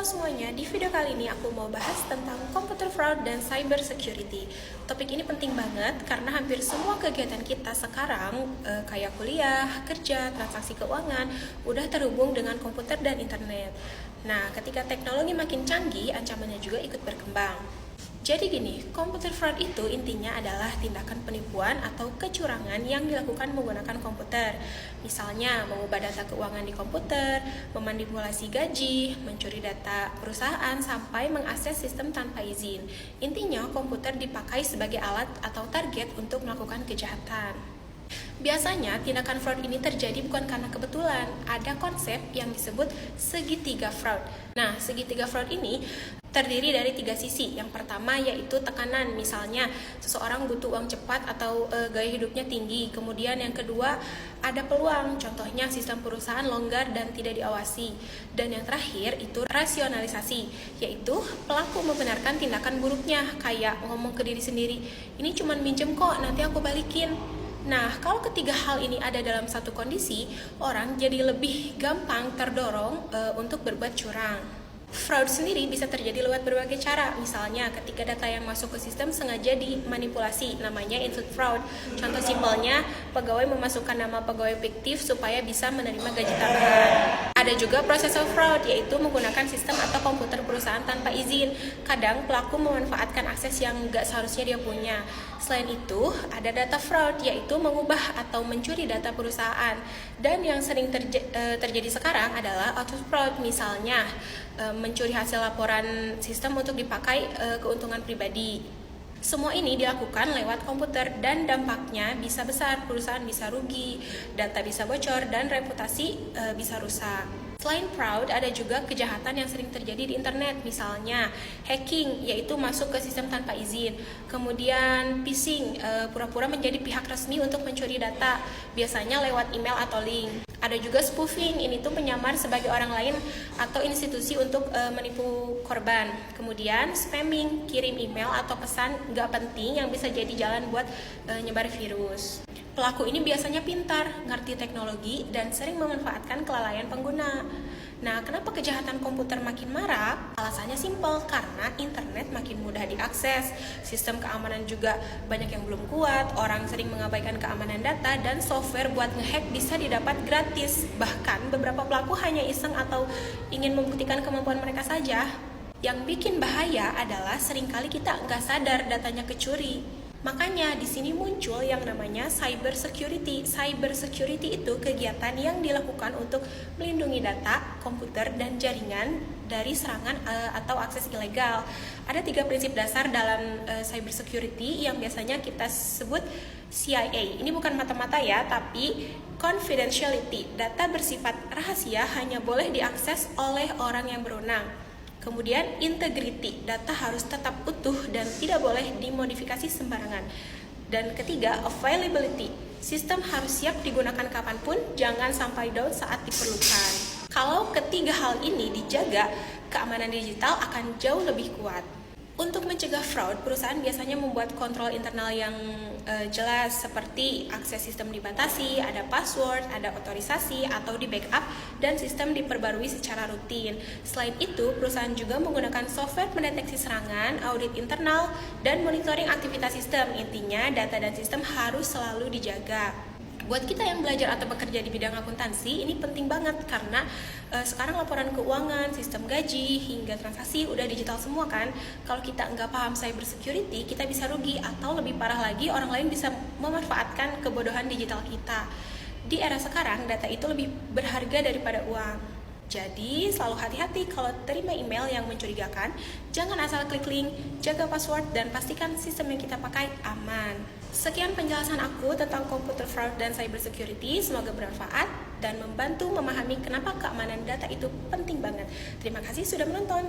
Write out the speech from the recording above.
semuanya, di video kali ini aku mau bahas tentang computer fraud dan cyber security. Topik ini penting banget karena hampir semua kegiatan kita sekarang kayak kuliah, kerja, transaksi keuangan udah terhubung dengan komputer dan internet. Nah, ketika teknologi makin canggih, ancamannya juga ikut berkembang. Jadi gini, computer fraud itu intinya adalah tindakan penipuan atau kecurangan yang dilakukan menggunakan komputer. Misalnya, mengubah data keuangan di komputer, memanipulasi gaji, mencuri data perusahaan, sampai mengakses sistem tanpa izin. Intinya, komputer dipakai sebagai alat atau target untuk melakukan kejahatan. Biasanya, tindakan fraud ini terjadi bukan karena kebetulan. Ada konsep yang disebut segitiga fraud. Nah, segitiga fraud ini terdiri dari 3 sisi. Yang pertama yaitu tekanan, misalnya seseorang butuh uang cepat atau gaya hidupnya tinggi. Kemudian yang kedua ada peluang, contohnya sistem perusahaan longgar dan tidak diawasi. Dan yang terakhir itu rasionalisasi, yaitu pelaku membenarkan tindakan buruknya, kayak ngomong ke diri sendiri, ini cuma minjem kok, nanti aku balikin. Nah, kalau ketiga hal ini ada dalam satu kondisi, orang jadi lebih gampang terdorong untuk berbuat curang. Fraud sendiri bisa terjadi lewat berbagai cara. Misalnya, ketika data yang masuk ke sistem sengaja dimanipulasi, namanya input fraud. Contoh simpelnya, pegawai memasukkan nama pegawai fiktif supaya bisa menerima gaji tambahan. Ada juga processor fraud, yaitu menggunakan sistem atau komputer perusahaan tanpa izin. Kadang pelaku memanfaatkan akses yang nggak seharusnya dia punya. Selain itu, ada data fraud, yaitu mengubah atau mencuri data perusahaan. Dan yang sering terjadi sekarang adalah auto fraud, misalnya mencuri hasil laporan sistem untuk dipakai keuntungan pribadi. Semua ini dilakukan lewat komputer dan dampaknya bisa besar, perusahaan bisa rugi, data bisa bocor, dan reputasi bisa rusak. Selain fraud, ada juga kejahatan yang sering terjadi di internet, misalnya hacking, yaitu masuk ke sistem tanpa izin. Kemudian phishing, pura-pura menjadi pihak resmi untuk mencuri data, biasanya lewat email atau link. Ada juga spoofing, ini tuh menyamar sebagai orang lain atau institusi untuk menipu korban. Kemudian spamming, kirim email atau pesan nggak penting yang bisa jadi jalan buat nyebar virus. Pelaku ini biasanya pintar, ngerti teknologi, dan sering memanfaatkan kelalaian pengguna. Nah, kenapa kejahatan komputer makin marak? Alasannya simpel, karena internet makin mudah diakses, sistem keamanan juga banyak yang belum kuat, orang sering mengabaikan keamanan data, dan software buat ngehack bisa didapat gratis. Bahkan, beberapa pelaku hanya iseng atau ingin membuktikan kemampuan mereka saja. Yang bikin bahaya adalah seringkali kita nggak sadar datanya kecuri. Makanya di sini muncul yang namanya cyber security. Cyber security itu kegiatan yang dilakukan untuk melindungi data, komputer, dan jaringan dari serangan atau akses ilegal. Ada 3 prinsip dasar dalam cyber security yang biasanya kita sebut CIA. Ini bukan mata-mata ya, tapi confidentiality. Data bersifat rahasia hanya boleh diakses oleh orang yang berwenang. Kemudian integrity, data harus tetap utuh dan tidak boleh dimodifikasi sembarangan. Dan ketiga, availability, sistem harus siap digunakan kapanpun, jangan sampai down saat diperlukan. Kalau ketiga hal ini dijaga, keamanan digital akan jauh lebih kuat. Untuk mencegah fraud, perusahaan biasanya membuat kontrol internal yang jelas, seperti akses sistem dibatasi, ada password, ada otorisasi atau di backup, dan sistem diperbarui secara rutin. Selain itu, perusahaan juga menggunakan software mendeteksi serangan, audit internal, dan monitoring aktivitas sistem. Intinya, data dan sistem harus selalu dijaga. Buat kita yang belajar atau bekerja di bidang akuntansi, ini penting banget karena sekarang laporan keuangan, sistem gaji, hingga transaksi udah digital semua kan. Kalau kita nggak paham cyber security, kita bisa rugi, atau lebih parah lagi, orang lain bisa memanfaatkan kebodohan digital kita. Di era sekarang, data itu lebih berharga daripada uang. Jadi, selalu hati-hati kalau terima email yang mencurigakan. Jangan asal klik link, jaga password, dan pastikan sistem yang kita pakai aman. Sekian penjelasan aku tentang computer fraud dan cyber security. Semoga bermanfaat dan membantu memahami kenapa keamanan data itu penting banget. Terima kasih sudah menonton.